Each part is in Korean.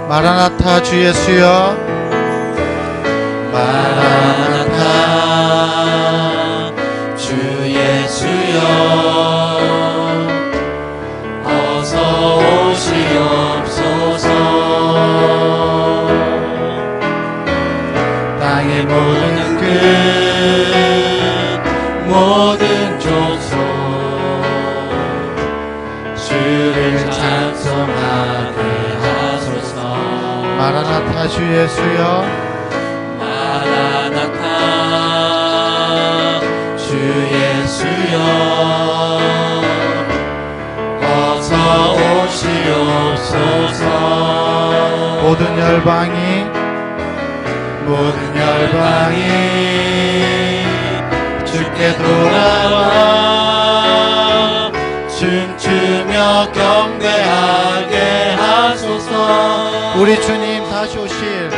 마라나타 주 예수여, 마라나타 주 예수여, 어서 오시옵소서. 땅의 모든 끝, 모든 족속 주를 찬송하게 하소서. 마라나타 주 예수여, 마라나타 주 예수여, 어서 오시옵소서. 모든 열방이 주께 돌아와 춤추며 경배하게 하소서. 우리 주님 다시 오실,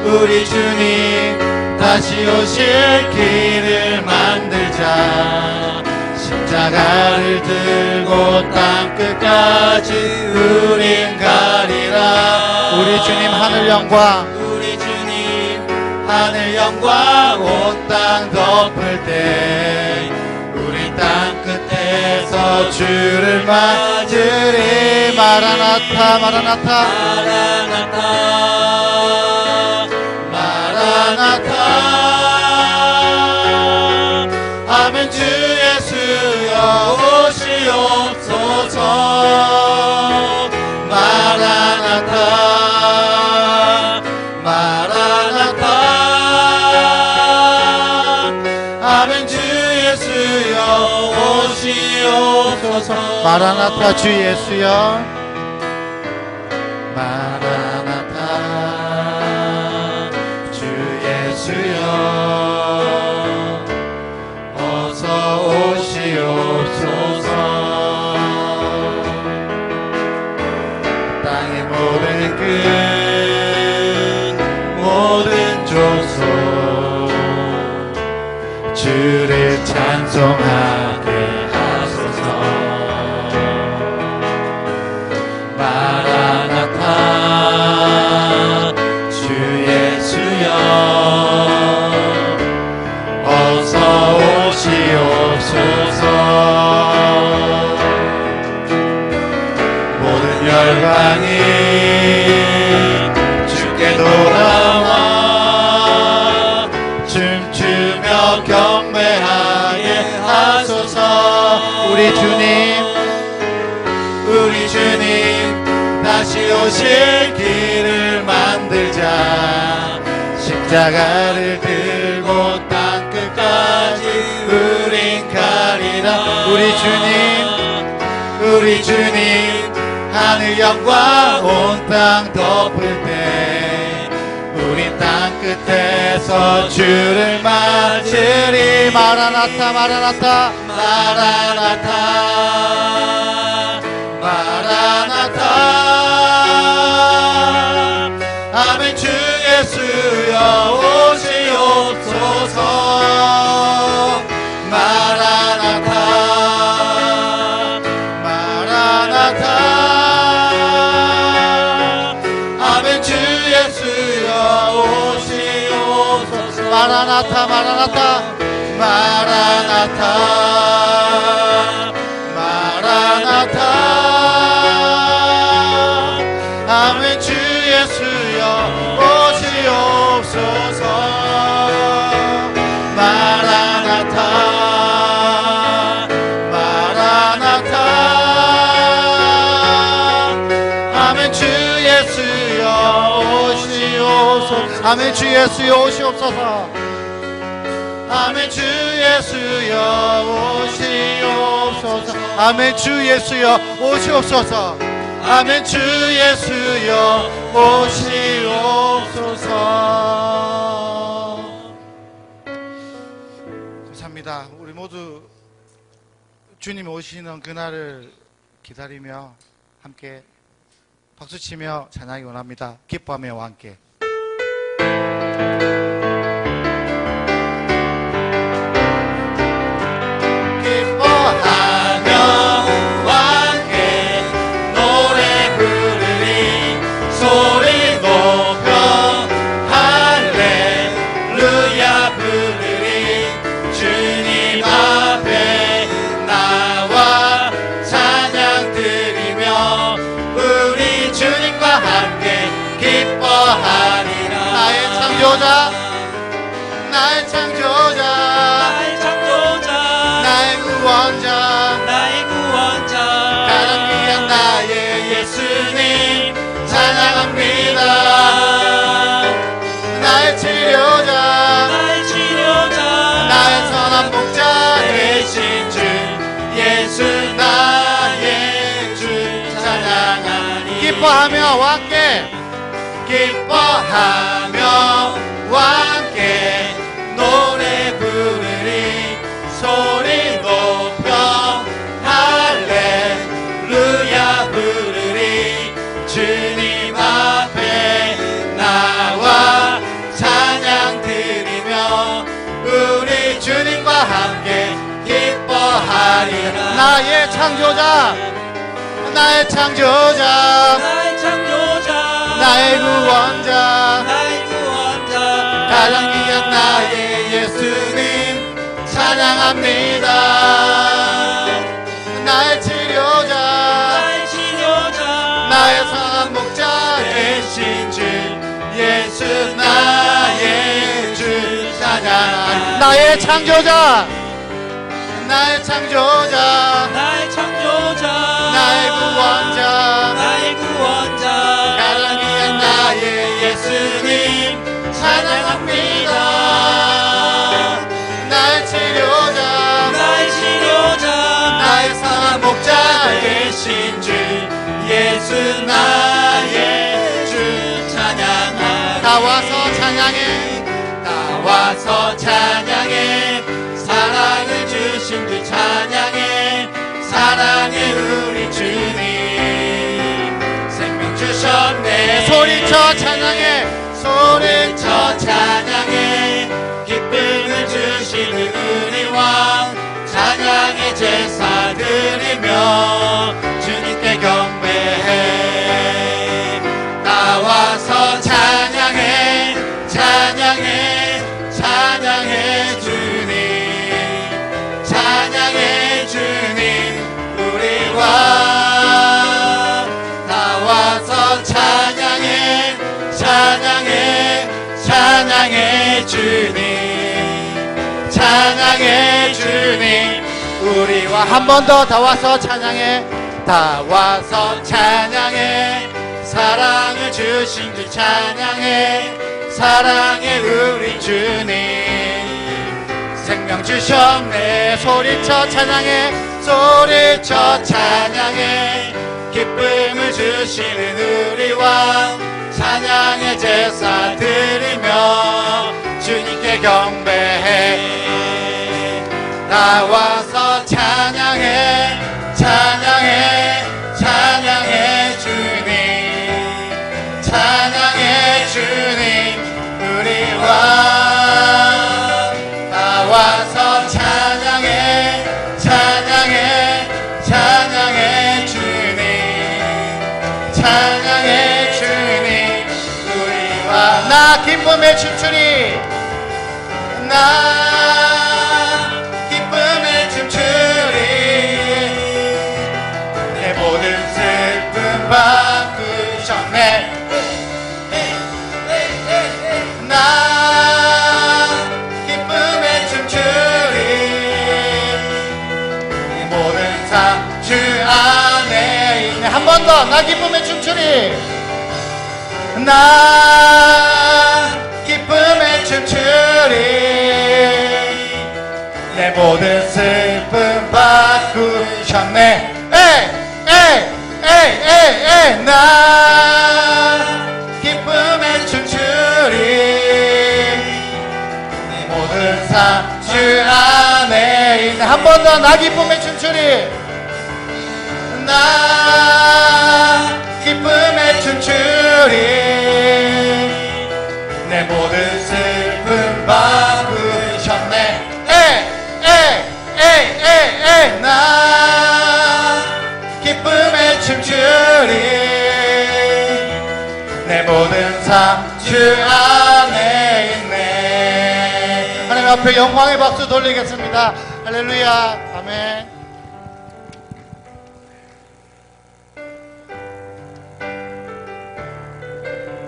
우리 주님 다시 오실 길을 만들자. 십자가를 들고 땅끝까지 우린 가리라. 우리 주님 하늘 영광, 우리 주님 하늘 영광 온 땅 덮을 때 우리 땅 끝에서 주를 맞으리. 마라나타 마라나타 마라나타 아멘. 주 예수여 오시옵소서. 마라나타 마라나타 아멘. 주 예수여 오시옵소서. 마라나타 주 예수여, 마라나타 주 예수여, 어서 오시옵소서. 땅의 모든 끝, 모든 족속 주를 찬송하게 하소서. 마라나타 주 예수여, 어서 오시옵소서. 모든 열방이 주께 돌아와 춤추며 경배하게 하소서. 우리 주님 다시 오실 길을 만들자. 십자가를 들고 땅끝까지 우린 가리라. 우리 주님 하늘 영광 온 땅 덮을 때 우리 땅 끝에서 주를 맞으리. 마라나타 마라나타 마라나타 마라나타 아멘. 주 예수여 오시옵소서. 마라나타 마라나타 아멘. 주 예수여 오시옵소서. 마라나타 마라나타 마라나타 마라나타 아멘. 주 예수여 오시옵소서. 마라나타 마라나타 아멘. 주 예수여 오시옵소서. 아멘. 주 예수여 오시옵소서. 아멘. 주 예수여 오시옵소서. 아멘. 주 예수여 오시옵소서. 아멘. 주 예수여 오시옵소서. 감사합니다. 우리 모두 주님 오시는 그날을 기다리며 함께 박수치며 찬양하기 원합니다. 기뻐하며와 함께. 기뻐하며 함께 노래 부르리. 소리 기뻐하며 함께 기뻐하며 함께 노래 부르리 소리 높여 할렐루야 부르리 주님 앞에 나와 찬양 드리며 우리 주님과 함께 기뻐하리라. 나의 창조자 나의 창조자 나의 창조자 나의 구원자 나의 구원자 가장 귀한 나의 예수님 찬양합니다. 나의 치료자 나의 치료자 나의 선한 목자 대신 주 예수 나의 주 찬양. 나의 창조자 나의 창조자 나의 창조자 나의 구원자 나의 구원자 가장 귀한 나의 예수님 찬양합니다. 나의 치료자 나의 치료자 나의 선한 목자 대신 주 예수 나의 주 찬양하리. 나와서 찬양해 나와서 찬양해 사랑을 주신 주 찬양해 사랑해 우리 주님 생명 주셨네. 소리쳐 찬양해 소리쳐 찬양해 기쁨을 주시는 우리 왕 찬양의 제사 드리며 주님께 경배해. 나와서 찬양해 찬양해 찬양해 주님 찬양해 주님 우리 왕 나와서 찬양해 찬양해 찬양해 주님 찬양해 주님 우리와 한 번 더 다 와서 찬양해 다 와서 찬양해 사랑을 주신 주 찬양해 사랑해 우리 주님 생명 주셨네. 소리쳐 찬양해 소리쳐 찬양해 기쁨을 주시는 우리 왕 찬양의 제사 드리며 주님께 경배해. 나와서 찬양해 찬양해 찬양해 주님 찬양해 주님 우리 왕 나와서 찬양해 찬양해 찬양해 주님 찬양해 주님 우리 왕 나 기쁨에 춤추리 나 기쁨에 춤추리 내 모든 슬픔 바꾸셨네. 나 기쁨에 춤추리 내 모든 삶 주 안에 있네. 한 번 더 나 기쁨에 춤추리 나 기쁨에 춤추리 내 모든 슬픔 바꾸셨네. 에이 나 기쁨에 춤추리 내 모든 삶 주 안에 있네. 한 번 더 나 기쁨에 춤추리 나 기쁨에 춤추리 내 모든 슬픔 바꾸셨네. 나 기쁨에 춤추리 내 모든 삶 주 안에 있네. 하나님 앞에 영광의 박수 돌리겠습니다. 할렐루야 아멘.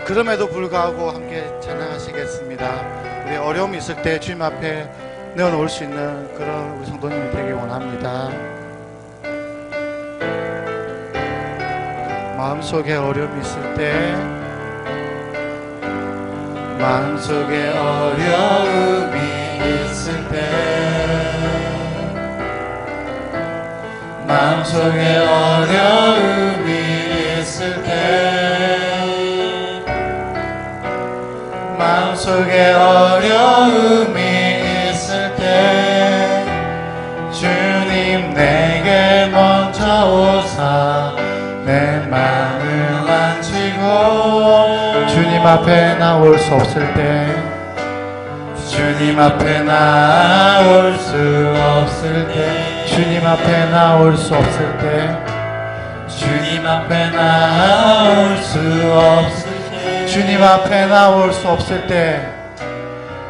그럼에도 불구하고 함께 찬양하시겠습니다. 우리 어려움이 있을 때 주님 앞에 내어놓을 수 있는 그런 우리 성도님이 되길 원합니다. 마음속에 어려움이 있을 때 마음속에 어려움이 있을 때 마음속에 어려움이 있을 있을 때 마음속에 어려움이 있을 때 주님 내게 먼저 오사 내 마음을 만지고 주님 앞에 나올 수 없을 때 주님 앞에 나올 수 없을 때 주님 앞에 나올 수 없을 때 주님 앞에 나올 수 없을 때 주님 앞에 나올 수 없을 때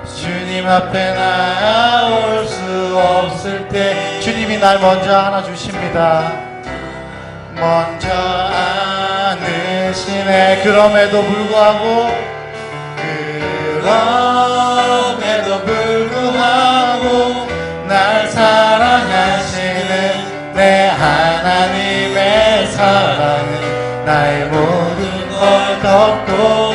주님 앞에 나올 수 없을 때 주님이 날 먼저 안아주십니다. 먼저 안으시네. 그럼에도 불구하고 날 사랑하시는 내 하나님의 사랑은 나의 모든 걸 덮고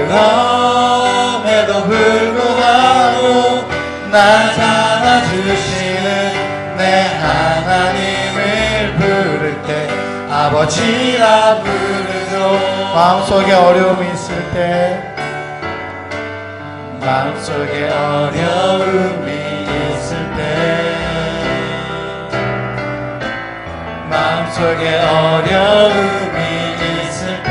그럼에도 불구하고 날 안아주시는 내 하나님을 부를 때 아버지라 부르죠. 마음속에 어려움이 있을 때 마음속에 어려움이 있을 때 마음속에 어려움이 있을 때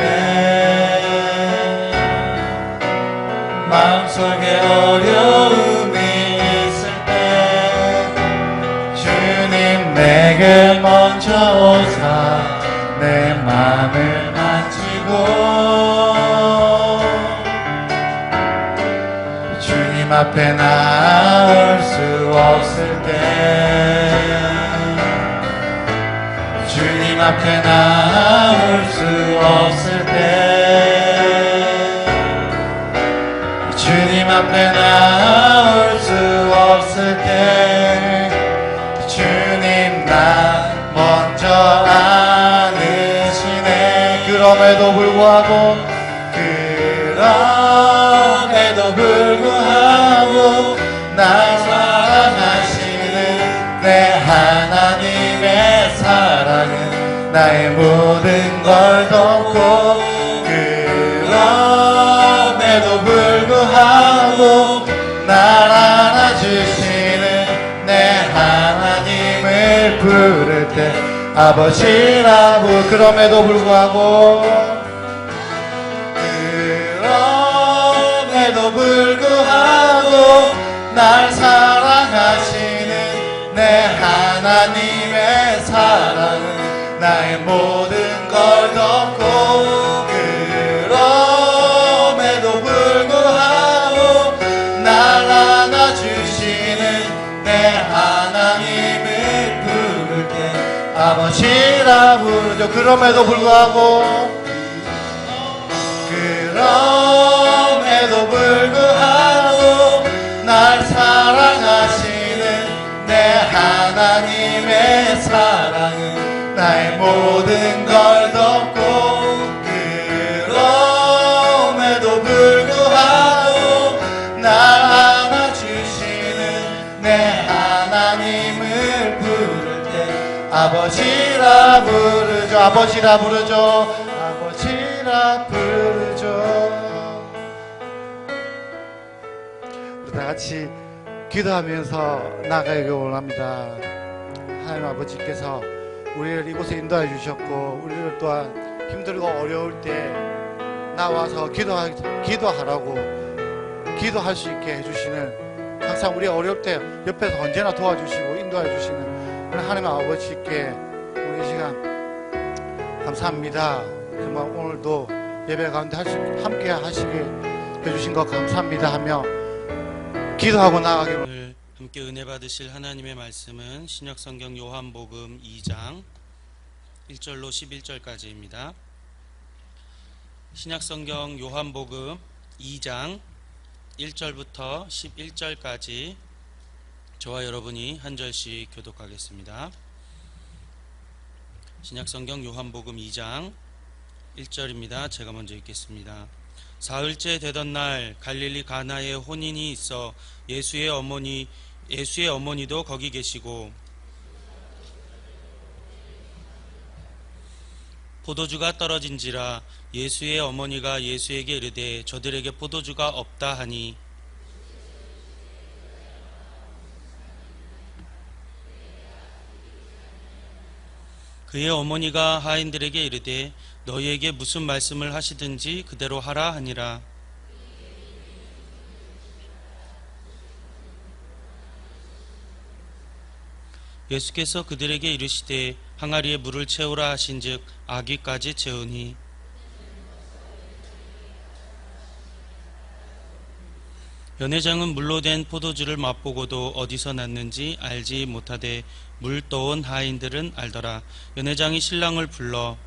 마음속에 어려움이 있을 때 주님 내게 먼저 오사 내 마음을 만지고 주님 앞에 나올 수 없을 때 주님 앞에 나올 수 없을 때 주님 앞에 나올 수 없을 때 주님 나 먼저 안으시네. 그럼에도 불구하고 날 사랑하시는 내 하나님의 사랑은 나의 모든 걸 덮고 그럼에도 불구하고 날 안아주시는 내 하나님을 부를 때 아버지라 부르. 그럼에도 불구하고 날 사랑하시는 내 하나님의 사랑은 나의 모든 걸 덮고 그럼에도 불구하고 날 안아주시는 내 하나님을 부를 때 아버지라 부르죠. 그럼에도 불구하고 날 사랑하시는 내 하나님의 사랑은 나의 모든 걸 덮고 그럼에도 불구하고 날 안아주시는 내 하나님을 부를 때 아버지라 부르죠. 아버지라 부르죠. 아버지라 부르죠. 다 같이 기도하면서 나가기 원합니다. 하나님 아버지께서 우리를 이곳에 인도해 주셨고 우리를 또한 힘들고 어려울 때 나와서 기도하라고 기도할 수 있게 해주시는 항상 우리 어려울 때 옆에서 언제나 도와주시고 인도해 주시는 하나님 아버지께 우리 이 시간 감사합니다. 정말 오늘도 예배 가운데 함께 하시게 해주신 것 감사합니다 하며 기도하고 나가기로. 오늘 함께 은혜 받으실 하나님의 말씀은 신약성경 요한복음 2장 1절로 11절까지입니다. 신약성경 요한복음 2장 1절부터 11절까지 저와 여러분이 한 절씩 교독하겠습니다. 신약성경 요한복음 2장 1절입니다. 제가 먼저 읽겠습니다. 사흘째 되던 날 갈릴리 가나에 혼인이 있어 예수의 어머니도 거기 계시고 포도주가 떨어진지라 예수의 어머니가 예수에게 이르되 저들에게 포도주가 없다 하니 그의 어머니가 하인들에게 이르되 너희에게 무슨 말씀을 하시든지 그대로 하라 하니라. 예수께서 그들에게 이르시되 항아리에 물을 채우라 하신즉 아귀까지 채우니 연회장은 물로 된 포도주를 맛보고도 어디서 났는지 알지 못하되 물 떠온 하인들은 알더라. 연회장이 신랑을 불러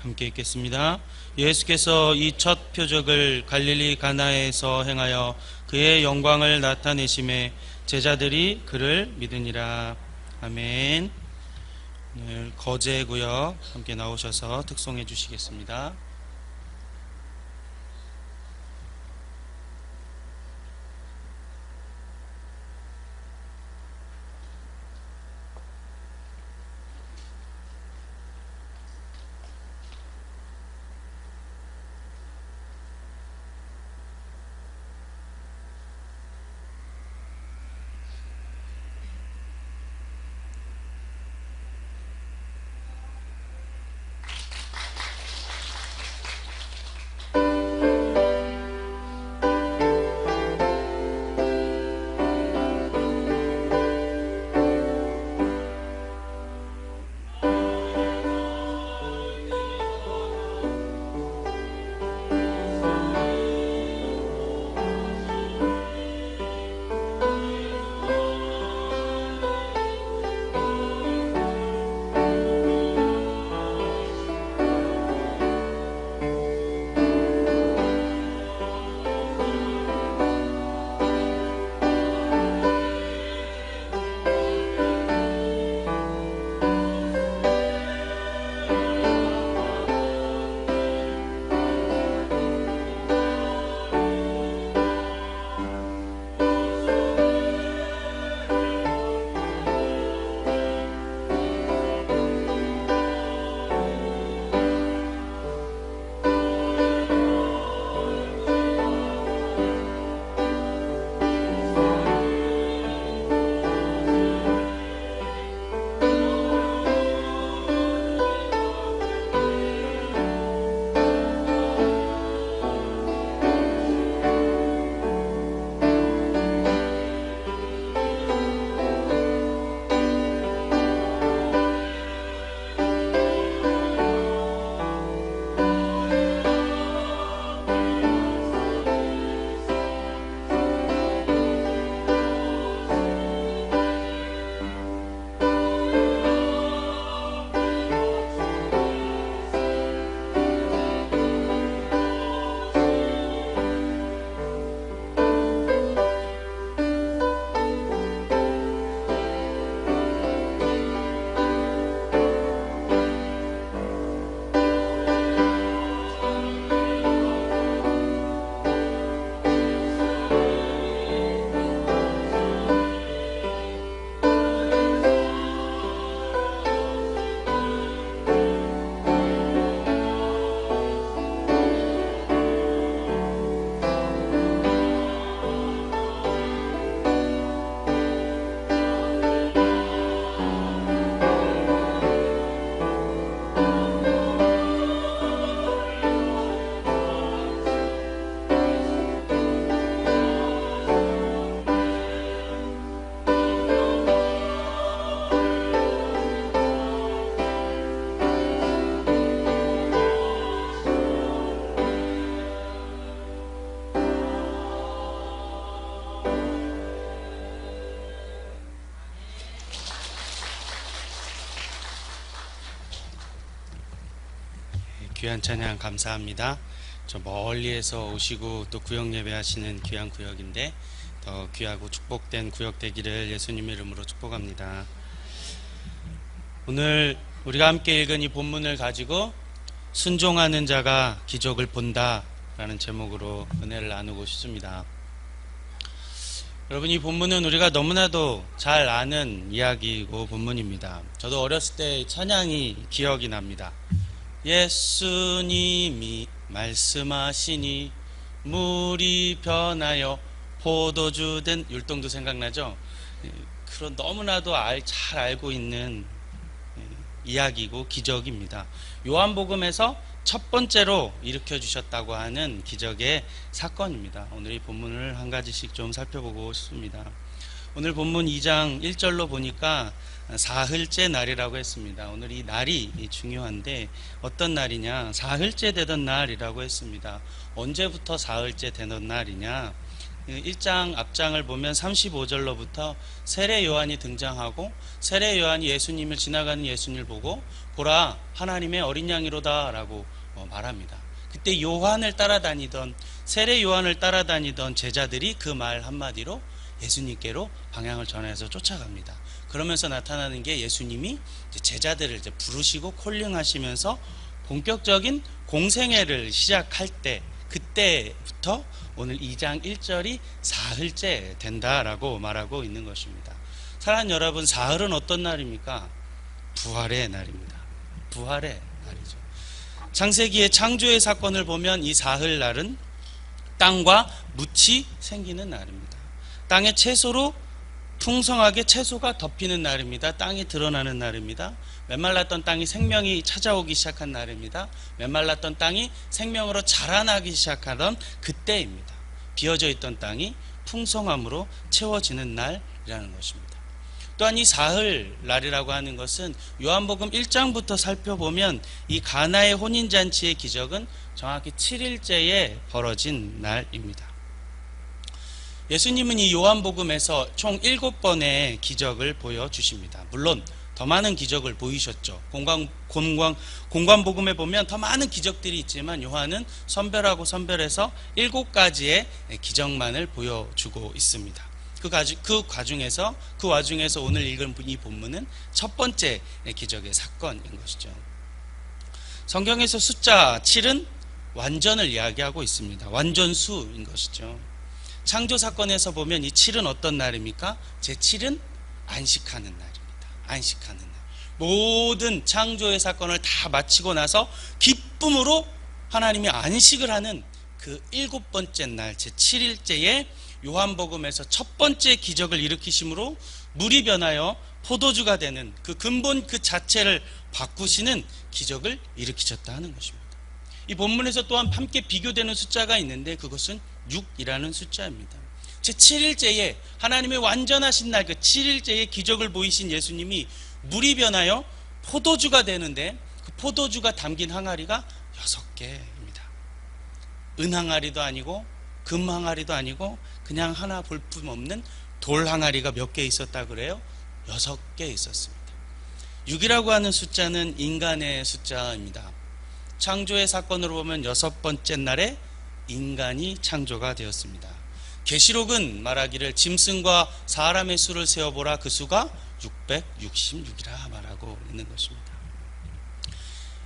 함께 읽겠습니다. 예수께서 이 첫 표적을 갈릴리 가나에서 행하여 그의 영광을 나타내심에 제자들이 그를 믿으니라. 아멘. 오늘 거제구역 함께 나오셔서 특송해 주시겠습니다. 귀한 찬양 감사합니다. 저 멀리에서 오시고 또 구역 예배하시는 귀한 구역인데 더 귀하고 축복된 구역 되기를 예수님의 이름으로 축복합니다. 오늘 우리가 함께 읽은 이 본문을 가지고 순종하는 자가 기적을 본다 라는 제목으로 은혜를 나누고 싶습니다. 여러분, 이 본문은 우리가 너무나도 잘 아는 이야기이고 본문입니다. 저도 어렸을 때 찬양이 기억이 납니다. 예수님이 말씀하시니 물이 변하여 포도주 된, 율동도 생각나죠? 그런 너무나도 잘 알고 있는 이야기고 기적입니다. 요한복음에서 첫 번째로 일으켜 주셨다고 하는 기적의 사건입니다. 오늘 이 본문을 한 가지씩 좀 살펴보고 싶습니다. 오늘 본문 2장 1절로 보니까 사흘째 날이라고 했습니다. 오늘 이 날이 중요한데 어떤 날이냐? 사흘째 되던 날이라고 했습니다. 언제부터 사흘째 되던 날이냐? 1장 앞장을 보면 35절로부터 세례 요한이 등장하고, 세례 요한이 예수님을 지나가는 예수님을 보고 보라 하나님의 어린 양이로다 라고 말합니다. 그때 요한을 따라다니던, 세례 요한을 따라다니던 제자들이 그 말 한마디로 예수님께로 방향을 전해서 쫓아갑니다. 그러면서 나타나는 게 예수님이 제자들을 부르시고 콜링하시면서 본격적인 공생애를 시작할 때, 그때부터 오늘 2장 1절이 사흘째 된다라고 말하고 있는 것입니다. 사랑하는 여러분, 사흘은 어떤 날입니까? 부활의 날입니다. 부활의 날이죠. 창세기의 창조의 사건을 보면 이 사흘날은 땅과 묻이 생기는 날입니다. 땅의 채소로 풍성하게 채소가 덮이는 날입니다. 땅이 드러나는 날입니다. 메말랐던 땅이 생명이 찾아오기 시작한 날입니다. 메말랐던 땅이 생명으로 자라나기 시작하던 그때입니다. 비어져 있던 땅이 풍성함으로 채워지는 날이라는 것입니다. 또한 이 사흘날이라고 하는 것은 요한복음 1장부터 살펴보면 이 가나의 혼인잔치의 기적은 정확히 7일째에 벌어진 날입니다. 예수님은 이 요한복음에서 총 7번의 기적을 보여주십니다. 물론 더 많은 기적을 보이셨죠. 공관복음에 보면 더 많은 기적들이 있지만 요한은 선별하고 선별해서 7가지의 기적만을 보여주고 있습니다. 그 와중에서 오늘 읽은 이 본문은 첫 번째 기적의 사건인 것이죠. 성경에서 숫자 7은 완전을 이야기하고 있습니다. 완전수인 것이죠. 창조 사건에서 보면 이 7은 어떤 날입니까? 제7은 안식하는 날입니다. 안식하는 날. 모든 창조의 사건을 다 마치고 나서 기쁨으로 하나님이 안식을 하는 그 7번째 날, 제7일째에 요한복음에서 첫 번째 기적을 일으키심으로 물이 변하여 포도주가 되는 그 근본 그 자체를 바꾸시는 기적을 일으키셨다 하는 것입니다. 이 본문에서 또한 함께 비교되는 숫자가 있는데 그것은 6이라는 숫자입니다. 제7일째에 하나님의 완전하신 날, 그 7일째에 기적을 보이신 예수님이 물이 변하여 포도주가 되는데 그 포도주가 담긴 항아리가 6개입니다. 은항아리도 아니고 금항아리도 아니고 그냥 하나 볼품없는 돌 항아리가 몇 개 있었다 그래요? 6개 있었습니다. 6이라고 하는 숫자는 인간의 숫자입니다. 창조의 사건으로 보면 6번째 날에 인간이 창조가 되었습니다. 계시록은 말하기를 짐승과 사람의 수를 세어보라, 그 수가 666이라 말하고 있는 것입니다.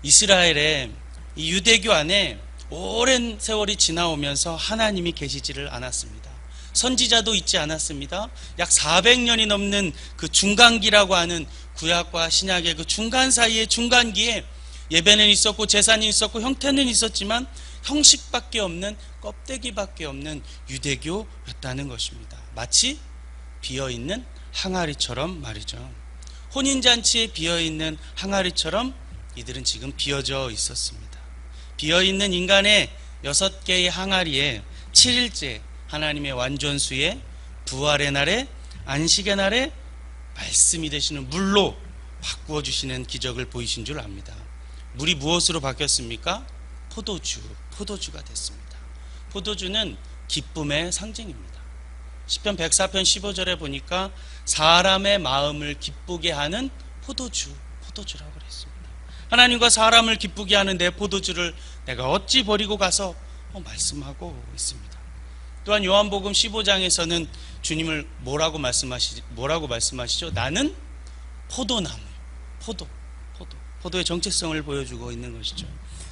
이스라엘의 이 유대교 안에 오랜 세월이 지나오면서 하나님이 계시지를 않았습니다. 선지자도 있지 않았습니다. 약 400년이 넘는 그 중간기라고 하는 구약과 신약의 그 중간 사이의 중간기에 예배는 있었고 제사는 있었고 형태는 있었지만 형식밖에 없는, 껍데기밖에 없는 유대교였다는 것입니다. 마치 비어있는 항아리처럼 말이죠. 혼인잔치에 비어있는 항아리처럼 이들은 지금 비어져 있었습니다. 비어있는 인간의 6개의 항아리에 7일째 하나님의 완전수의 부활의 날에, 안식의 날에 말씀이 되시는 물로 바꾸어 주시는 기적을 보이신 줄 압니다. 물이 무엇으로 바뀌었습니까? 포도주가 됐습니다. 포도주는 기쁨의 상징입니다. 시편 104편 15절에 보니까 사람의 마음을 기쁘게 하는 포도주라고 그랬습니다. 하나님과 사람을 기쁘게 하는 내 포도주를 내가 어찌 버리고 가서 말씀하고 있습니다. 또한 요한복음 15장에서는 주님을 뭐라고 말씀하시죠? 나는 포도나무, 포도의 정체성을 보여주고 있는 것이죠.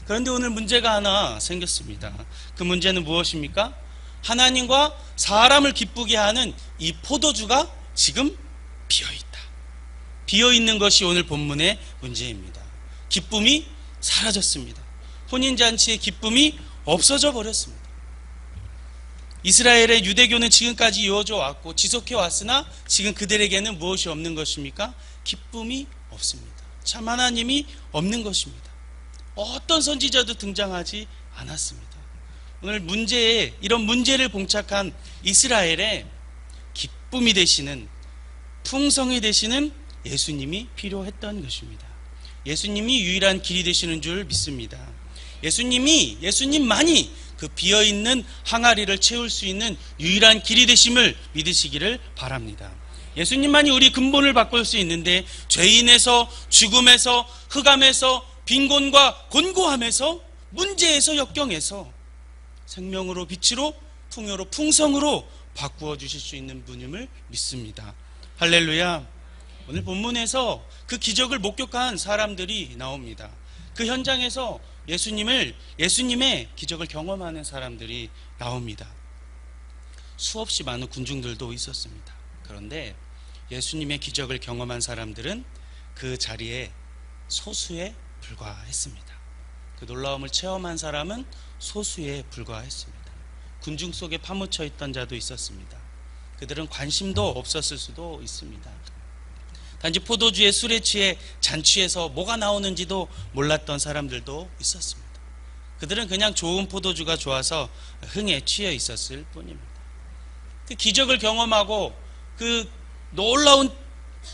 그런데 오늘 문제가 하나 생겼습니다. 그 문제는 무엇입니까? 하나님과 사람을 기쁘게 하는 이 포도주가 지금 비어있다. 비어있는 것이 오늘 본문의 문제입니다. 기쁨이 사라졌습니다. 혼인잔치의 기쁨이 없어져 버렸습니다. 이스라엘의 유대교는 지금까지 이어져 왔고 지속해 왔으나 지금 그들에게는 무엇이 없는 것입니까? 기쁨이 없습니다. 참 하나님이 없는 것입니다. 어떤 선지자도 등장하지 않았습니다. 오늘 이런 문제를 봉착한 이스라엘에 기쁨이 되시는, 풍성이 되시는 예수님이 필요했던 것입니다. 예수님이 유일한 길이 되시는 줄 믿습니다. 예수님만이 그 비어있는 항아리를 채울 수 있는 유일한 길이 되심을 믿으시기를 바랍니다. 예수님만이 우리 근본을 바꿀 수 있는데 죄인에서, 죽음에서, 흑암에서, 빈곤과 곤고함에서, 문제에서, 역경에서 생명으로, 빛으로, 풍요로, 풍성으로 바꾸어 주실 수 있는 분임을 믿습니다. 할렐루야. 오늘 본문에서 그 기적을 목격한 사람들이 나옵니다. 그 현장에서 예수님의 기적을 경험하는 사람들이 나옵니다. 수없이 많은 군중들도 있었습니다. 그런데 예수님의 기적을 경험한 사람들은 그 자리에 소수에 불과했습니다. 그 놀라움을 체험한 사람은 소수에 불과했습니다. 군중 속에 파묻혀 있던 자도 있었습니다. 그들은 관심도 없었을 수도 있습니다. 단지 포도주에 술에 취해 잔취해서 뭐가 나오는지도 몰랐던 사람들도 있었습니다. 그들은 그냥 좋은 포도주가 좋아서 흥에 취해 있었을 뿐입니다. 그 기적을 경험하고 그 놀라운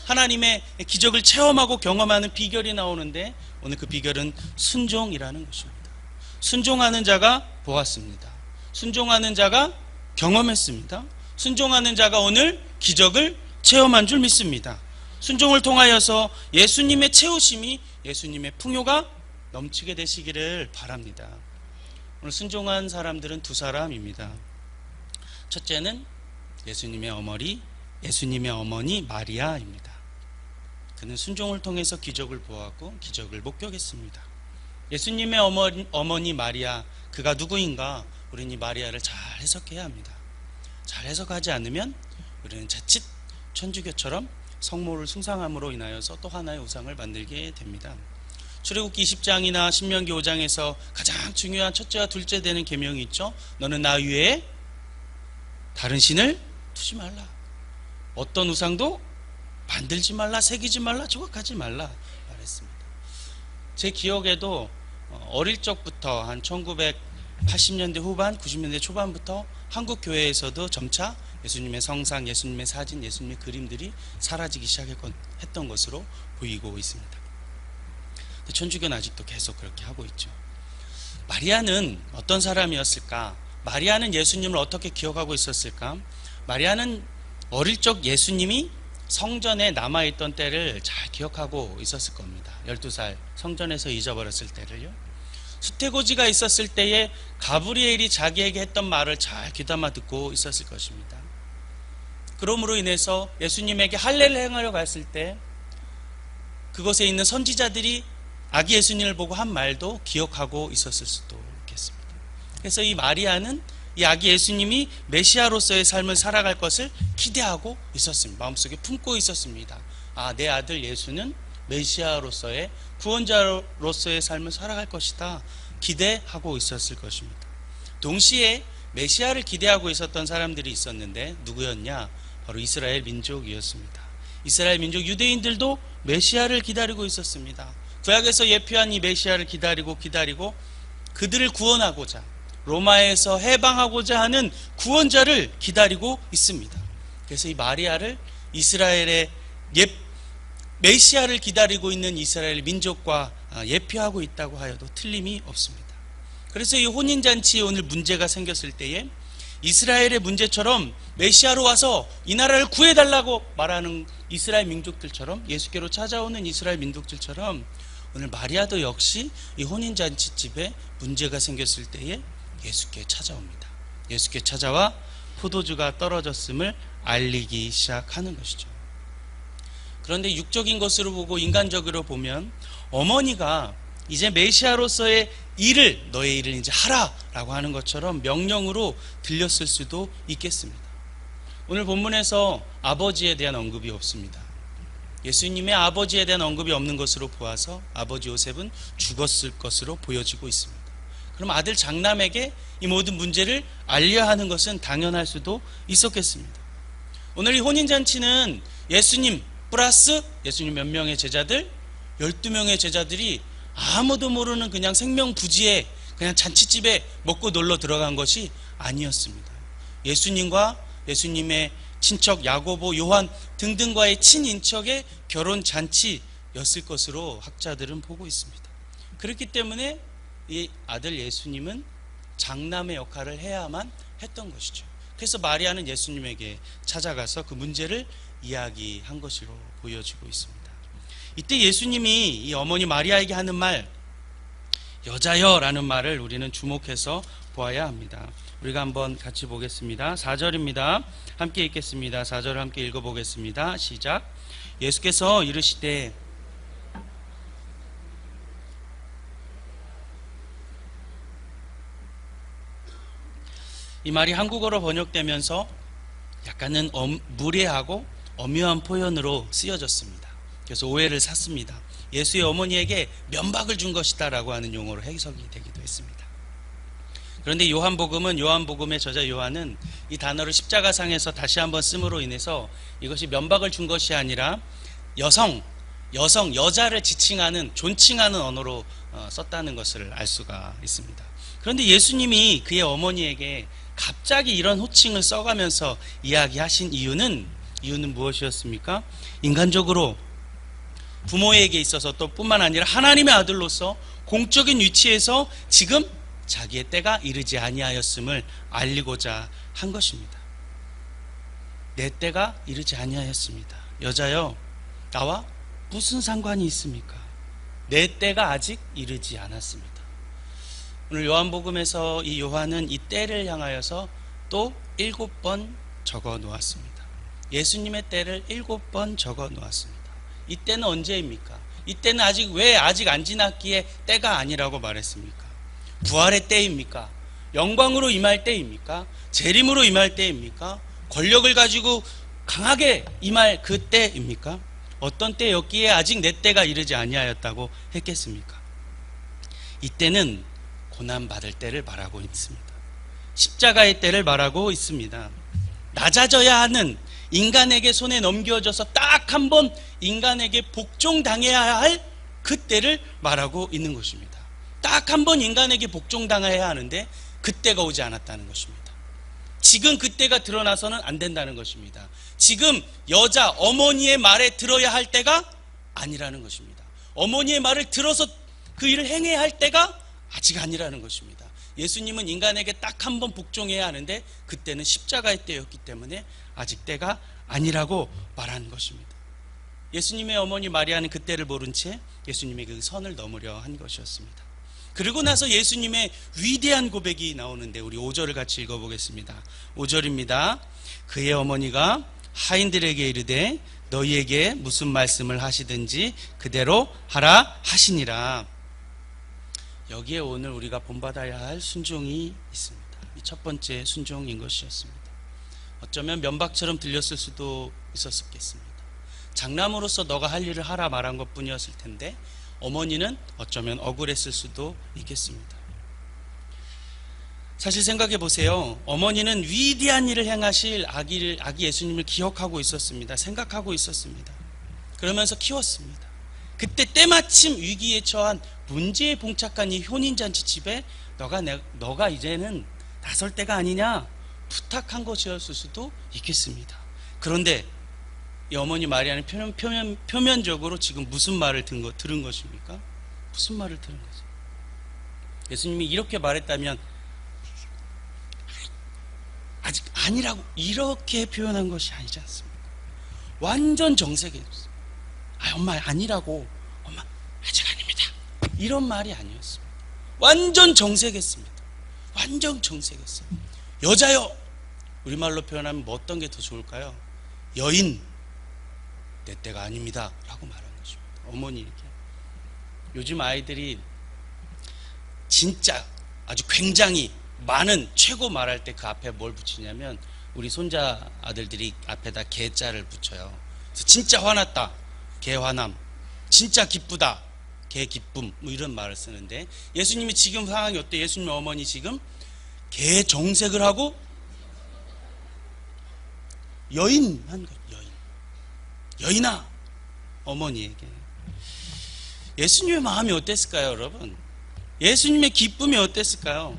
하나님의 기적을 체험하고 경험하는 비결이 나오는데 오늘 그 비결은 순종이라는 것입니다. 순종하는 자가 보았습니다. 순종하는 자가 경험했습니다. 순종하는 자가 오늘 기적을 체험한 줄 믿습니다. 순종을 통하여서 예수님의 채우심이, 예수님의 풍요가 넘치게 되시기를 바랍니다. 오늘 순종한 사람들은 두 사람입니다. 첫째는 예수님의 어머니 마리아입니다. 그는 순종을 통해서 기적을 보았고 기적을 목격했습니다. 예수님의 어머니 마리아, 그가 누구인가? 우리는 이 마리아를 잘 해석해야 합니다. 잘 해석하지 않으면 우리는 자칫 천주교처럼 성모를 숭상함으로 인하여서 또 하나의 우상을 만들게 됩니다. 출애굽기 20장이나 신명기 5장에서 가장 중요한 첫째와 둘째 되는 계명이 있죠. 너는 나 위에 다른 신을 두지 말라. 어떤 우상도 만들지 말라, 새기지 말라, 조각하지 말라 말했습니다. 제 기억에도 어릴 적부터 한 1980년대 후반, 90년대 초반부터 한국 교회에서도 점차 예수님의 성상, 예수님의 사진, 예수님의 그림들이 사라지기 시작했던 것으로 보이고 있습니다. 천주교는 아직도 계속 그렇게 하고 있죠. 마리아는 어떤 사람이었을까? 마리아는 예수님을 어떻게 기억하고 있었을까? 마리아는 어릴 적 예수님이 성전에 남아있던 때를 잘 기억하고 있었을 겁니다. 12살 성전에서 잊어버렸을 때를요. 수태고지가 있었을 때에 가브리엘이 자기에게 했던 말을 잘 귀담아 듣고 있었을 것입니다. 그러므로 인해서 예수님에게 할례를 행하려 갔을 때 그곳에 있는 선지자들이 아기 예수님을 보고 한 말도 기억하고 있었을 수도 있겠습니다. 그래서 이 마리아는 이 아기 예수님이 메시아로서의 삶을 살아갈 것을 기대하고 있었습니다. 마음속에 품고 있었습니다. 아, 내 아들 예수는 메시아로서의, 구원자로서의 삶을 살아갈 것이다 기대하고 있었을 것입니다. 동시에 메시아를 기대하고 있었던 사람들이 있었는데 누구였냐? 바로 이스라엘 민족이었습니다. 이스라엘 민족 유대인들도 메시아를 기다리고 있었습니다. 구약에서 예표한 이 메시아를 기다리고 그들을 구원하고자, 로마에서 해방하고자 하는 구원자를 기다리고 있습니다. 그래서 이 마리아를 이스라엘의 메시아를 기다리고 있는 이스라엘 민족과 예표하고 있다고 하여도 틀림이 없습니다. 그래서 이 혼인잔치에 오늘 문제가 생겼을 때에 이스라엘의 문제처럼 메시아로 와서 이 나라를 구해달라고 말하는 이스라엘 민족들처럼, 예수께로 찾아오는 이스라엘 민족들처럼 오늘 마리아도 역시 이 혼인잔치집에 문제가 생겼을 때에 예수께 찾아옵니다. 예수께 찾아와 포도주가 떨어졌음을 알리기 시작하는 것이죠. 그런데 육적인 것으로 보고 인간적으로 보면 어머니가 이제 메시아로서의 너의 일을 이제 하라라고 하는 것처럼 명령으로 들렸을 수도 있겠습니다. 오늘 본문에서 아버지에 대한 언급이 없습니다. 예수님의 아버지에 대한 언급이 없는 것으로 보아서 아버지 요셉은 죽었을 것으로 보여지고 있습니다. 그럼 아들 장남에게 이 모든 문제를 알려야 하는 것은 당연할 수도 있었겠습니다. 오늘 이 혼인잔치는 예수님 플러스 예수님 몇 명의 제자들, 12명의 제자들이 아무도 모르는 그냥 생명부지에 그냥 잔치집에 먹고 놀러 들어간 것이 아니었습니다. 예수님과 예수님의 친척 야고보, 요한 등등과의 친인척의 결혼 잔치였을 것으로 학자들은 보고 있습니다. 그렇기 때문에 이 아들 예수님은 장남의 역할을 해야만 했던 것이죠. 그래서 마리아는 예수님에게 찾아가서 그 문제를 이야기한 것으로 보여지고 있습니다. 이때 예수님이 이 어머니 마리아에게 하는 말, 여자여 라는 말을 우리는 주목해서 보아야 합니다. 우리가 한번 같이 보겠습니다. 4절입니다. 함께 읽겠습니다. 4절을 함께 읽어보겠습니다. 시작. 예수께서 이르시되 이 말이 한국어로 번역되면서 약간은 무례하고 엄묘한 표현으로 쓰여졌습니다. 그래서 오해를 샀습니다. 예수의 어머니에게 면박을 준 것이다 라고 하는 용어로 해석이 되기도 했습니다. 그런데 요한복음의 저자 요한은 이 단어를 십자가상에서 다시 한번 씀으로 인해서 이것이 면박을 준 것이 아니라 여자를 지칭하는, 존칭하는 언어로 썼다는 것을 알 수가 있습니다. 그런데 예수님이 그의 어머니에게 갑자기 이런 호칭을 써가면서 이야기하신 이유는 무엇이었습니까? 인간적으로 부모에게 있어서 또 뿐만 아니라 하나님의 아들로서 공적인 위치에서 지금 자기의 때가 이르지 아니하였음을 알리고자 한 것입니다. 내 때가 이르지 아니하였습니다. 여자여, 나와 무슨 상관이 있습니까? 내 때가 아직 이르지 않았습니다. 오늘 요한복음에서 이 요한은 이 때를 향하여서 또 7번 적어 놓았습니다. 예수님의 때를 7번 적어 놓았습니다. 이 때는 언제입니까? 이 때는 왜 아직 안 지났기에 때가 아니라고 말했습니까? 부활의 때입니까? 영광으로 임할 때입니까? 재림으로 임할 때입니까? 권력을 가지고 강하게 임할 그 때입니까? 어떤 때였기에 아직 내 때가 이르지 아니하였다고 했겠습니까? 이 때는 고난받을 때를 말하고 있습니다. 십자가의 때를 말하고 있습니다. 낮아져야 하는, 인간에게 손에 넘겨져서 딱 한 번 인간에게 복종당해야 할 그 때를 말하고 있는 것입니다. 딱 한 번 인간에게 복종당해야 하는데 그때가 오지 않았다는 것입니다. 지금 그때가 드러나서는 안 된다는 것입니다. 지금 여자 어머니의 말에 들어야 할 때가 아니라는 것입니다. 어머니의 말을 들어서 그 일을 행해야 할 때가 아직 아니라는 것입니다. 예수님은 인간에게 딱 한 번 복종해야 하는데 그때는 십자가의 때였기 때문에 아직 때가 아니라고 말하는 것입니다. 예수님의 어머니 마리아는 그때를 모른 채 예수님의 그 선을 넘으려 한 것이었습니다. 그리고 나서 예수님의 위대한 고백이 나오는데 우리 5절을 같이 읽어보겠습니다. 5절입니다. 그의 어머니가 하인들에게 이르되 너희에게 무슨 말씀을 하시든지 그대로 하라 하시니라. 여기에 오늘 우리가 본받아야 할 순종이 있습니다. 이 첫 번째 순종인 것이었습니다. 어쩌면 면박처럼 들렸을 수도 있었겠습니다. 장남으로서 너가 할 일을 하라 말한 것뿐이었을 텐데 어머니는 어쩌면 억울했을 수도 있겠습니다. 사실 생각해 보세요. 어머니는 위대한 일을 행하실 아기 예수님을 기억하고 있었습니다. 생각하고 있었습니다. 그러면서 키웠습니다. 그때 때마침 위기에 처한 문제에 봉착한 이 혼인잔치 집에 너가 이제는 나설 때가 아니냐 부탁한 것이었을 수도 있겠습니다. 그런데 이 어머니 마리아는 표면적으로 지금 무슨 말을 들은 것입니까? 무슨 말을 들은 거죠? 예수님이 이렇게 말했다면 아직 아니라고 이렇게 표현한 것이 아니지 않습니까? 완전 정색했어요. 엄마 아니라고. 엄마 아직 아닙니다. 이런 말이 아니었습니다. 완전 정색했습니다. 완전 정색했어요. 여자여, 우리말로 표현하면 뭐 어떤 게 더 좋을까요? 여인, 내 때가 아닙니다 라고 말한 것입니다. 어머니 이렇게. 요즘 아이들이 진짜 아주 굉장히 많은 최고 말할 때 그 앞에 뭘 붙이냐면 우리 손자 아들들이 앞에다 개자를 붙여요. 그래서 진짜 화났다, 개화남. 진짜 기쁘다, 개기쁨. 뭐 이런 말을 쓰는데 예수님이 지금 상황이 어때? 예수님 어머니 지금 개정색을 하고 여인한 거. 여인아, 어머니에게. 예수님의 마음이 어땠을까요, 여러분? 예수님의 기쁨이 어땠을까요?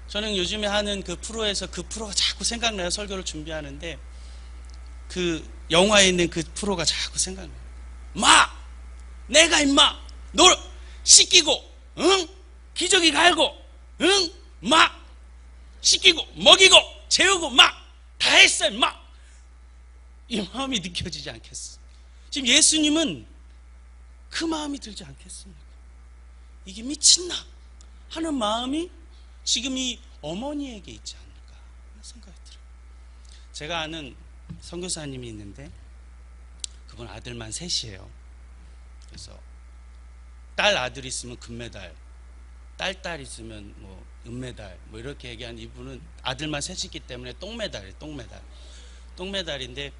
저는 요즘에 하는 그 프로에서 그 프로가 자꾸 생각나요. 설교를 준비하는데 그 영화에 있는 그 프로가 자꾸 생각나요. 내가 임마 널 씻기고, 응? 기저귀 갈고, 응? 씻기고 먹이고 재우고 다 했어 임마. 이 마음이 느껴지지 않겠어? 지금 예수님은 그 마음이 들지 않겠습니까? 이게 미친나 하는 마음이 지금 이 어머니에게 있지 않을까 하는 생각이 들어요. 제가 아는 선교사님이 있는데 그분 아들만 셋이에요. 그래서 딸 아들 있으면 금메달, 딸 있으면 뭐 은메달, 뭐 이렇게 얘기한 이분은 아들만 셋이기 때문에 똥메달이에요. 똥메달인데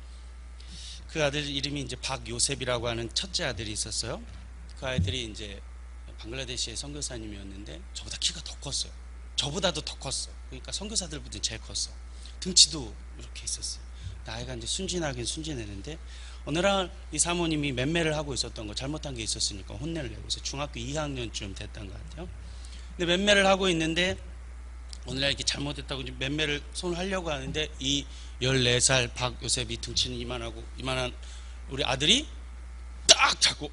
그 아들 이름이 이제 박요셉이라고 하는 첫째 아들이 있었어요. 그 아이들이 이제 방글라데시의 선교사님이었는데 저보다 키가 더 컸어요. 저보다도 더 컸어. 그러니까 선교사들보다 제일 컸어. 등치도 이렇게 있었어요. 나이가 이제 순진하긴 순진했는데 어느 날 이 사모님이 맴매를 하고 있었던 거, 잘못한 게 있었으니까 혼내를 내고 있어요. 중학교 2학년쯤 됐던 것 같아요. 근데 맴매를 하고 있는데 어느 날 이렇게 잘못했다고 이제 맴매를 손을 하려고 하는데 이 14살 박요셉이 등치는 이만한 우리 아들이 딱 잡고,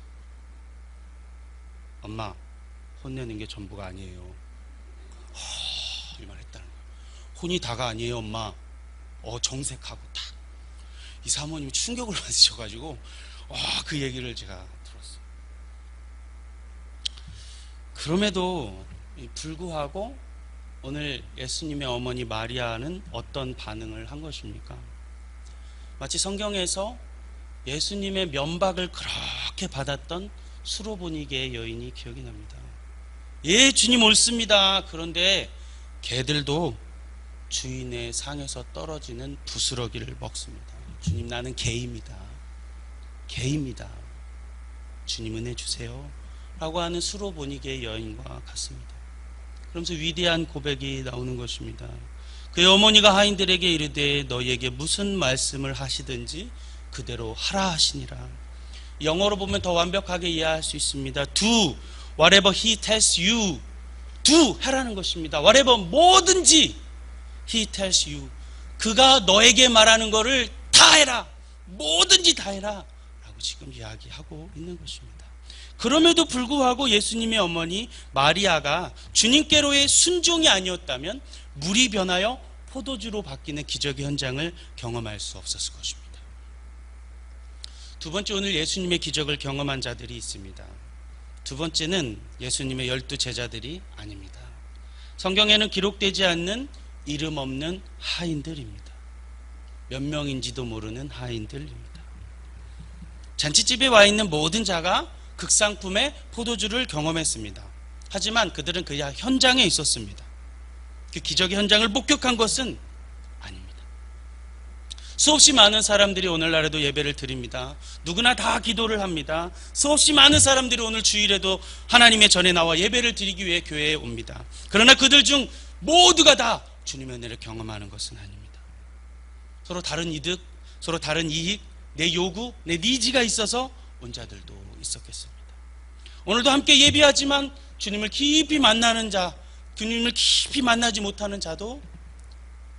엄마, 혼내는 게 전부가 아니에요. 이 말 했다는 거예요. 혼이 다가 아니에요, 엄마. 정색하고 딱. 이 사모님이 충격을 받으셔가지고 그 얘기를 제가 들었어요. 그럼에도 불구하고 오늘 예수님의 어머니 마리아는 어떤 반응을 한 것입니까? 마치 성경에서 예수님의 면박을 그렇게 받았던 수로보니게의 여인이 기억이 납니다. 예, 주님 옳습니다. 그런데 개들도 주인의 상에서 떨어지는 부스러기를 먹습니다. 주님, 나는 개입니다. 주님 은혜 주세요 라고 하는 수로보니게의 여인과 같습니다. 그러면서 위대한 고백이 나오는 것입니다. 그의 어머니가 하인들에게 이르되 너희에게 무슨 말씀을 하시든지 그대로 하라 하시니라. 영어로 보면 더 완벽하게 이해할 수 있습니다. Do whatever he tells you. Do 해라는 것입니다. whatever 뭐든지 he tells you. 그가 너에게 말하는 거를 다 해라. 뭐든지 다 해라 라고 지금 이야기하고 있는 것입니다. 그럼에도 불구하고 예수님의 어머니 마리아가 주님께로의 순종이 아니었다면 물이 변하여 포도주로 바뀌는 기적의 현장을 경험할 수 없었을 것입니다. 두 번째, 오늘 예수님의 기적을 경험한 자들이 있습니다. 두 번째는 예수님의 12 제자들이 아닙니다. 성경에는 기록되지 않는 이름 없는 하인들입니다. 몇 명인지도 모르는 하인들입니다. 잔치집에 와 있는 모든 자가 극상품의 포도주를 경험했습니다. 하지만 그들은 그 현장에 있었습니다. 그 기적의 현장을 목격한 것은 아닙니다. 수없이 많은 사람들이 오늘날에도 예배를 드립니다. 누구나 다 기도를 합니다. 수없이 많은 사람들이 오늘 주일에도 하나님의 전에 나와 예배를 드리기 위해 교회에 옵니다. 그러나 그들 중 모두가 다 주님의 은혜를 경험하는 것은 아닙니다. 서로 다른 이득, 서로 다른 이익, 내 요구, 내 니즈가 있어서 온 자들도 있었겠습니다. 오늘도 함께 예배하지만 주님을 깊이 만나는 자, 주님을 깊이 만나지 못하는 자도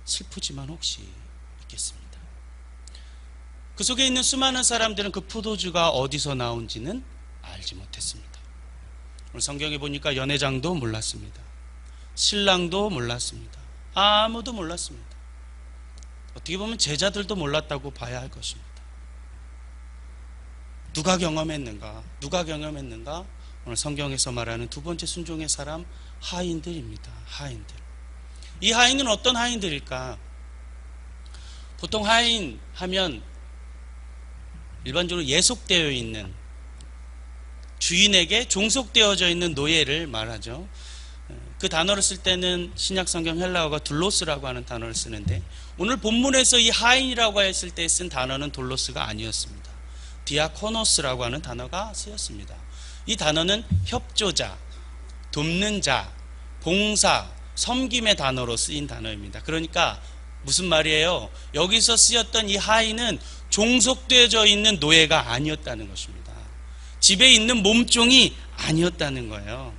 슬프지만 혹시 있겠습니다. 그 속에 있는 수많은 사람들은 그 포도주가 어디서 나온지는 알지 못했습니다. 오늘 성경에 보니까 연회장도 몰랐습니다. 신랑도 몰랐습니다. 아무도 몰랐습니다. 어떻게 보면 제자들도 몰랐다고 봐야 할 것입니다. 누가 경험했는가? 오늘 성경에서 말하는 두 번째 순종의 사람, 하인들입니다. 하인들. 이 하인은 어떤 하인들일까? 보통 하인 하면 일반적으로 예속되어 있는, 주인에게 종속되어져 있는 노예를 말하죠. 그 단어를 쓸 때는 신약성경 헬라어가 둘로스라고 하는 단어를 쓰는데 오늘 본문에서 이 하인이라고 했을 때 쓴 단어는 둘로스가 아니었습니다. 디아코노스라고 하는 단어가 쓰였습니다. 이 단어는 협조자, 돕는 자, 봉사, 섬김의 단어로 쓰인 단어입니다. 그러니까 무슨 말이에요? 여기서 쓰였던 이 하인은 종속되어져 있는 노예가 아니었다는 것입니다. 집에 있는 몸종이 아니었다는 거예요.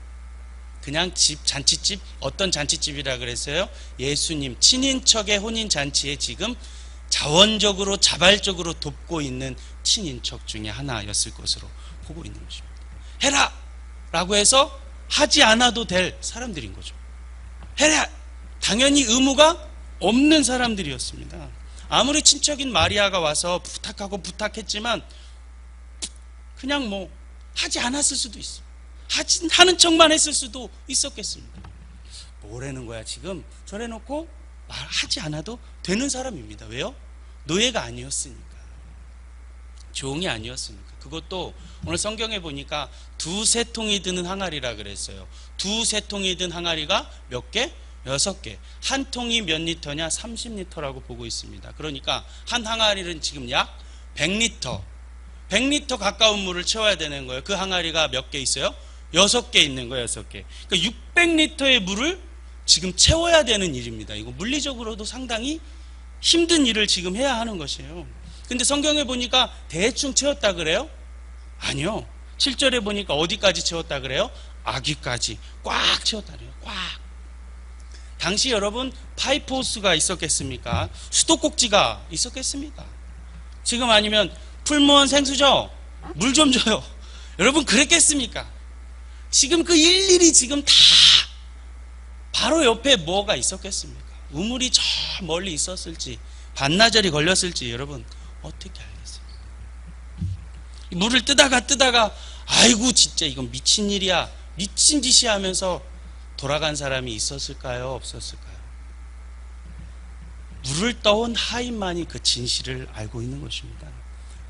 그냥 집, 잔치집, 어떤 잔치집이라 그랬어요? 예수님 친인척의 혼인잔치에 지금 자원적으로 자발적으로 돕고 있는 친인척 중에 하나였을 것으로 보고 있는 것입니다. 해라! 라고 해서 하지 않아도 될 사람들인 거죠. 해라! 당연히 의무가 없는 사람들이었습니다. 아무리 친척인 마리아가 와서 부탁했지만 그냥 뭐 하지 않았을 수도 있어. 하는 척만 했을 수도 있었겠습니다. 뭐라는 거야 지금? 저래놓고 말하지 않아도 되는 사람입니다. 왜요? 노예가 아니었으니까. 종이 아니었으니까. 그것도 오늘 성경에 보니까 두세 통이 드는 항아리라 그랬어요. 두세 통이 든 항아리가 몇 개? 6개. 한 통이 몇 리터냐? 30리터라고 보고 있습니다. 그러니까 한 항아리는 지금 약 100리터. 100리터 가까운 물을 채워야 되는 거예요. 그 항아리가 몇 개 있어요? 6개 있는 거예요. 6개. 그러니까 600리터의 물을 지금 채워야 되는 일입니다. 이거 물리적으로도 상당히 힘든 일을 지금 해야 하는 것이에요. 근데 성경에 보니까 대충 채웠다 그래요? 아니요. 7절에 보니까 어디까지 채웠다 그래요? 아귀까지 꽉 채웠다 그래요. 꽉. 당시 여러분 파이프 호스가 있었겠습니까? 수도꼭지가 있었겠습니까? 지금 아니면 풀무원 생수죠? 물 좀 줘요. 여러분 그랬겠습니까? 지금 그 일일이 지금 다 바로 옆에 뭐가 있었겠습니까? 우물이 저 멀리 있었을지 반나절이 걸렸을지 여러분 어떻게 알겠습니까? 물을 뜨다가 아이고 진짜 이건 미친 일이야, 미친 짓이야 하면서 돌아간 사람이 있었을까요? 없었을까요? 물을 떠온 하인만이 그 진실을 알고 있는 것입니다.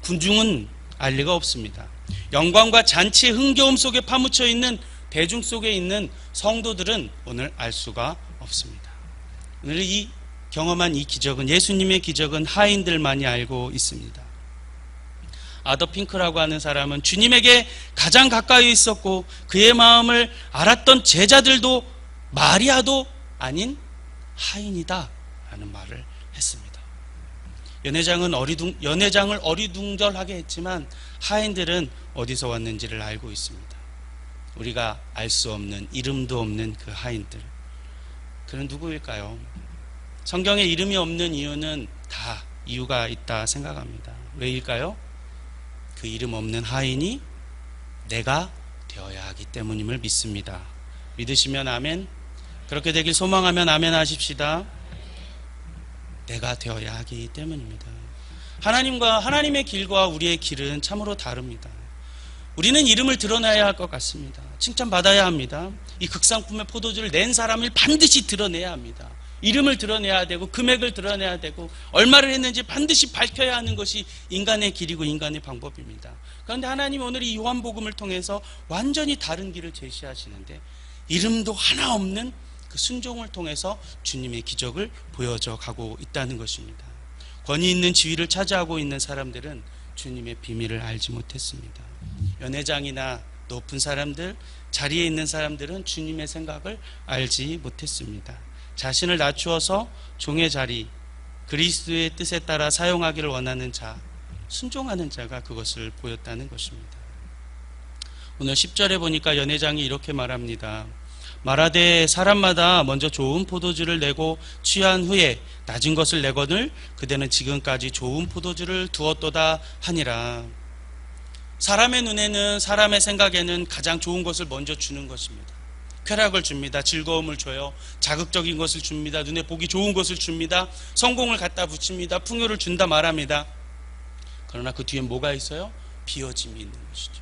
군중은 알 리가 없습니다. 영광과 잔치의 흥겨움 속에 파묻혀 있는 대중 속에 있는 성도들은 오늘 알 수가 없습니다. 오늘 이 경험한 이 기적은, 예수님의 기적은 하인들만이 알고 있습니다. 아더 핑크라고 하는 사람은 주님에게 가장 가까이 있었고 그의 마음을 알았던 제자들도 마리아도 아닌 하인이다 라는 말을 했습니다. 연회장을 어리둥절하게 했지만 하인들은 어디서 왔는지를 알고 있습니다. 우리가 알 수 없는, 이름도 없는 그 하인들, 그는 누구일까요? 성경에 이름이 없는 이유는 다 이유가 있다 생각합니다. 왜일까요? 그 이름 없는 하인이 내가 되어야 하기 때문임을 믿습니다. 믿으시면 아멘. 그렇게 되길 소망하면 아멘 하십시다. 내가 되어야 하기 때문입니다. 하나님의 길과 우리의 길은 참으로 다릅니다. 우리는 이름을 드러내야 할 것 같습니다. 칭찬받아야 합니다. 이 극상품의 포도주를 낸 사람을 반드시 드러내야 합니다. 이름을 드러내야 되고 금액을 드러내야 되고 얼마를 했는지 반드시 밝혀야 하는 것이 인간의 길이고 인간의 방법입니다. 그런데 하나님 오늘 이 요한복음을 통해서 완전히 다른 길을 제시하시는데 이름도 하나 없는 그 순종을 통해서 주님의 기적을 보여줘 가고 있다는 것입니다. 권위 있는 지위를 차지하고 있는 사람들은 주님의 비밀을 알지 못했습니다. 연회장이나 높은 사람들, 자리에 있는 사람들은 주님의 생각을 알지 못했습니다. 자신을 낮추어서 종의 자리, 그리스도의 뜻에 따라 사용하기를 원하는 자, 순종하는 자가 그것을 보였다는 것입니다. 오늘 10절에 보니까 연회장이 이렇게 말합니다. 말하되 사람마다 먼저 좋은 포도주를 내고 취한 후에 낮은 것을 내거늘 그대는 지금까지 좋은 포도주를 두었도다 하니라. 사람의 눈에는, 사람의 생각에는 가장 좋은 것을 먼저 주는 것입니다. 쾌락을 줍니다. 즐거움을 줘요. 자극적인 것을 줍니다. 눈에 보기 좋은 것을 줍니다. 성공을 갖다 붙입니다. 풍요를 준다 말합니다. 그러나 그 뒤에 뭐가 있어요? 비어짐이 있는 것이죠.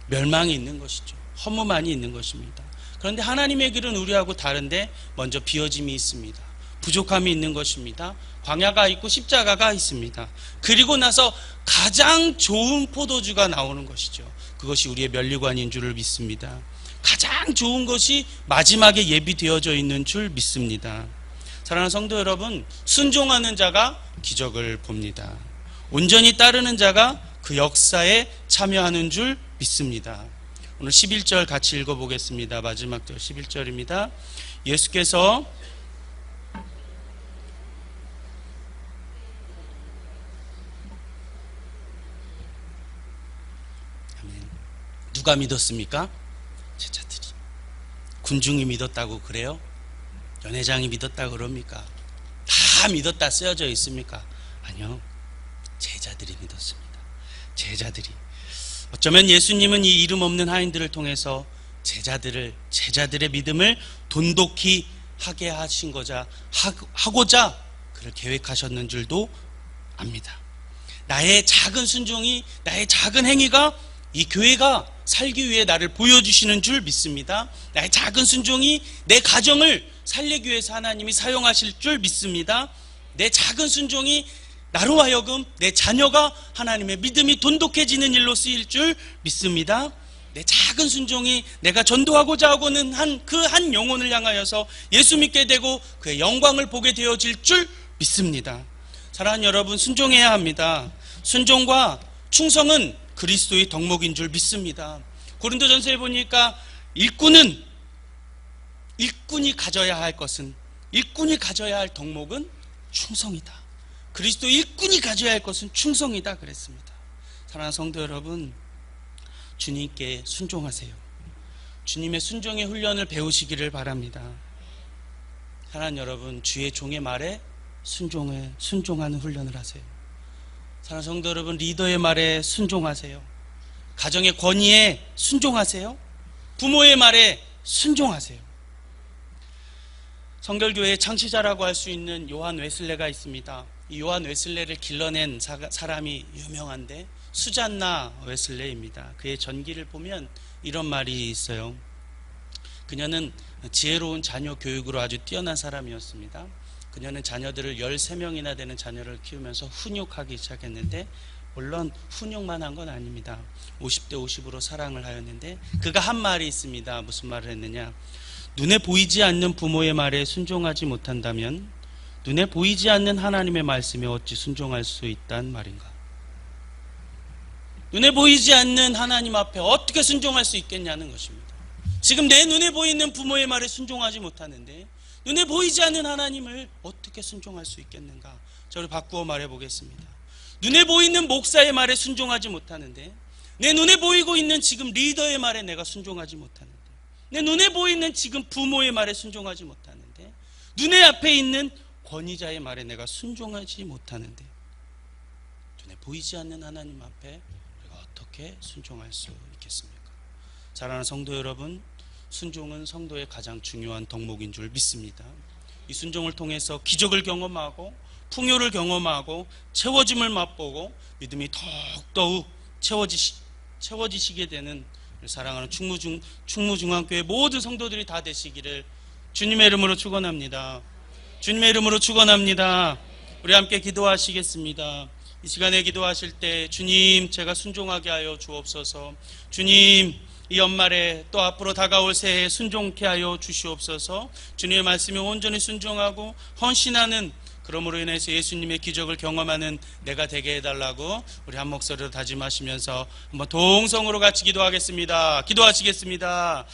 멸망이 있는 것이죠. 허무만이 있는 것입니다. 그런데 하나님의 길은 우리하고 다른데 먼저 비어짐이 있습니다. 부족함이 있는 것입니다. 광야가 있고 십자가가 있습니다. 그리고 나서 가장 좋은 포도주가 나오는 것이죠. 그것이 우리의 면류관인 줄을 믿습니다. 가장 좋은 것이 마지막에 예비되어져 있는 줄 믿습니다. 사랑하는 성도 여러분, 순종하는 자가 기적을 봅니다. 온전히 따르는 자가 그 역사에 참여하는 줄 믿습니다. 오늘 11절 같이 읽어보겠습니다. 마지막 절 11절입니다. 예수께서 누가 믿었습니까? 제자들이. 군중이 믿었다고 그래요? 연회장이 믿었다고 그럽니까? 다 믿었다 쓰여져 있습니까? 아니요. 제자들이 믿었습니다. 제자들이. 어쩌면 예수님은 이 이름 없는 하인들을 통해서 제자들의 믿음을 돈독히 하게 하신 하고자 그를 계획하셨는 줄도 압니다. 나의 작은 순종이, 나의 작은 행위가 이 교회가 살기 위해 나를 보여주시는 줄 믿습니다. 나의 작은 순종이 내 가정을 살리기 위해서 하나님이 사용하실 줄 믿습니다. 내 작은 순종이 나로 하여금 내 자녀가 하나님의 믿음이 돈독해지는 일로 쓰일 줄 믿습니다. 내 작은 순종이 내가 전도하고자 하고는 한 영혼을 향하여서 예수 믿게 되고 그의 영광을 보게 되어질 줄 믿습니다. 사랑하는 여러분, 순종해야 합니다. 순종과 충성은 그리스도의 덕목인 줄 믿습니다. 고린도전서에 보니까 일꾼이 가져야 할 것은, 일꾼이 가져야 할 덕목은 충성이다. 그리스도 일꾼이 가져야 할 것은 충성이다 그랬습니다. 사랑하는 성도 여러분, 주님께 순종하세요. 주님의 순종의 훈련을 배우시기를 바랍니다. 사랑하는 여러분, 주의 종의 말에 순종하는 훈련을 하세요. 사랑하는 성도 여러분, 리더의 말에 순종하세요. 가정의 권위에 순종하세요. 부모의 말에 순종하세요. 성결교회의 창시자라고 할 수 있는 요한 웨슬레가 있습니다. 이 요한 웨슬레를 길러낸 사람이 유명한데 수잔나 웨슬레입니다. 그의 전기를 보면 이런 말이 있어요. 그녀는 지혜로운 자녀 교육으로 아주 뛰어난 사람이었습니다. 그녀는 자녀들을 13명이나 되는 자녀를 키우면서 훈육하기 시작했는데, 물론 훈육만 한 건 아닙니다. 50대 50으로 사랑을 하였는데, 그가 한 말이 있습니다. 무슨 말을 했느냐? 눈에 보이지 않는 부모의 말에 순종하지 못한다면 눈에 보이지 않는 하나님의 말씀에 어찌 순종할 수 있단 말인가? 눈에 보이지 않는 하나님 앞에 어떻게 순종할 수 있겠냐는 것입니다. 지금 내 눈에 보이는 부모의 말에 순종하지 못하는데 눈에 보이지 않는 하나님을 어떻게 순종할 수 있겠는가? 저를 바꾸어 말해보겠습니다. 눈에 보이는 목사의 말에 순종하지 못하는데 내 눈에 보이고 있는 지금 리더의 말에 내가 순종하지 못하는데, 내 눈에 보이는 지금 부모의 말에 순종하지 못하는데, 눈에 앞에 있는 권위자의 말에 내가 순종하지 못하는데, 눈에 보이지 않는 하나님 앞에 우리가 어떻게 순종할 수 있겠습니까? 사랑하는 성도 여러분, 순종은 성도의 가장 중요한 덕목인 줄 믿습니다. 이 순종을 통해서 기적을 경험하고 풍요를 경험하고 채워짐을 맛보고 믿음이 더욱더욱 채워지시게 되는 사랑하는 충무중앙교회 모든 성도들이 다 되시기를 주님의 이름으로 축원합니다. 주님의 이름으로 축원합니다. 우리 함께 기도하시겠습니다. 이 시간에 기도하실 때 주님, 제가 순종하게 하여 주옵소서. 주님, 이 연말에 또 앞으로 다가올 새해에 순종케 하여 주시옵소서. 주님의 말씀에 온전히 순종하고 헌신하는, 그러므로 인해서 예수님의 기적을 경험하는 내가 되게 해달라고 우리 한 목소리로 다짐하시면서 한번 동성으로 같이 기도하겠습니다. 기도하시겠습니다.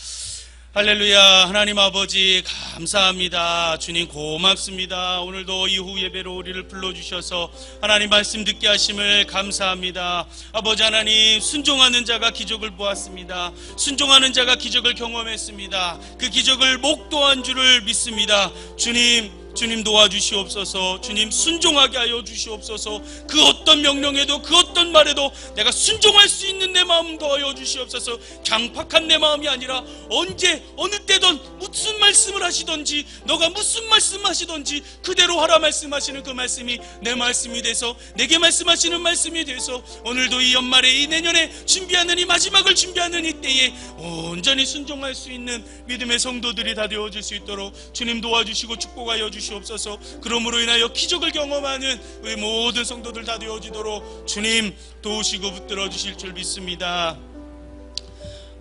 할렐루야. 하나님 아버지 감사합니다. 주님 고맙습니다. 오늘도 이후 예배로 우리를 불러주셔서 하나님 말씀 듣게 하심을 감사합니다. 아버지 하나님, 순종하는 자가 기적을 보았습니다. 순종하는 자가 기적을 경험했습니다. 그 기적을 목도한 줄을 믿습니다. 주님 도와주시옵소서. 주님 순종하게 하여 주시옵소서. 그 어떤 명령에도 그 어떤 말에도 내가 순종할 수 있는 내 마음 더하여 주시옵소서. 강팍한 내 마음이 아니라 언제 어느 때든 무슨 말씀을 하시든지 너가 무슨 말씀하시든지 그대로 하라 말씀하시는 그 말씀이 내 말씀이 돼서, 내게 말씀하시는 말씀이 돼서 오늘도 이 연말에 이 내년에 준비하는 이 마지막을 준비하는 이 때에 온전히 순종할 수 있는 믿음의 성도들이 다 되어질 수 있도록 주님 도와주시고 축복하여 주시옵소서. 그러므로 인하여 기적을 경험하는 우리 모든 성도들 다 되어지도록 주님 도우시고 붙들어 주실 줄 믿습니다.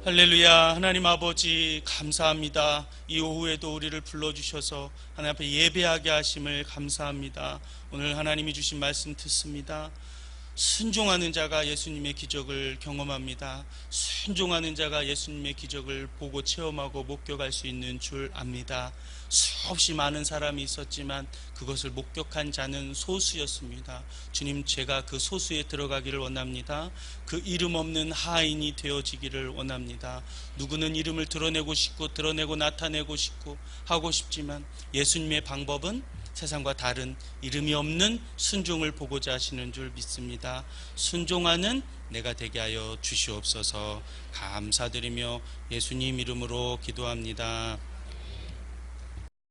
할렐루야. 하나님 아버지 감사합니다. 이 오후에도 우리를 불러주셔서 하나님 앞에 예배하게 하심을 감사합니다. 오늘 하나님이 주신 말씀 듣습니다. 순종하는 자가 예수님의 기적을 경험합니다. 순종하는 자가 예수님의 기적을 보고 체험하고 목격할 수 있는 줄 압니다. 수없이 많은 사람이 있었지만 그것을 목격한 자는 소수였습니다. 주님, 제가 그 소수에 들어가기를 원합니다. 그 이름 없는 하인이 되어지기를 원합니다. 누구는 이름을 드러내고 싶고 드러내고 나타내고 싶고 하고 싶지만 예수님의 방법은 세상과 다른 이름이 없는 순종을 보고자 하시는 줄 믿습니다. 순종하는 내가 되게 하여 주시옵소서. 감사드리며 예수님 이름으로 기도합니다.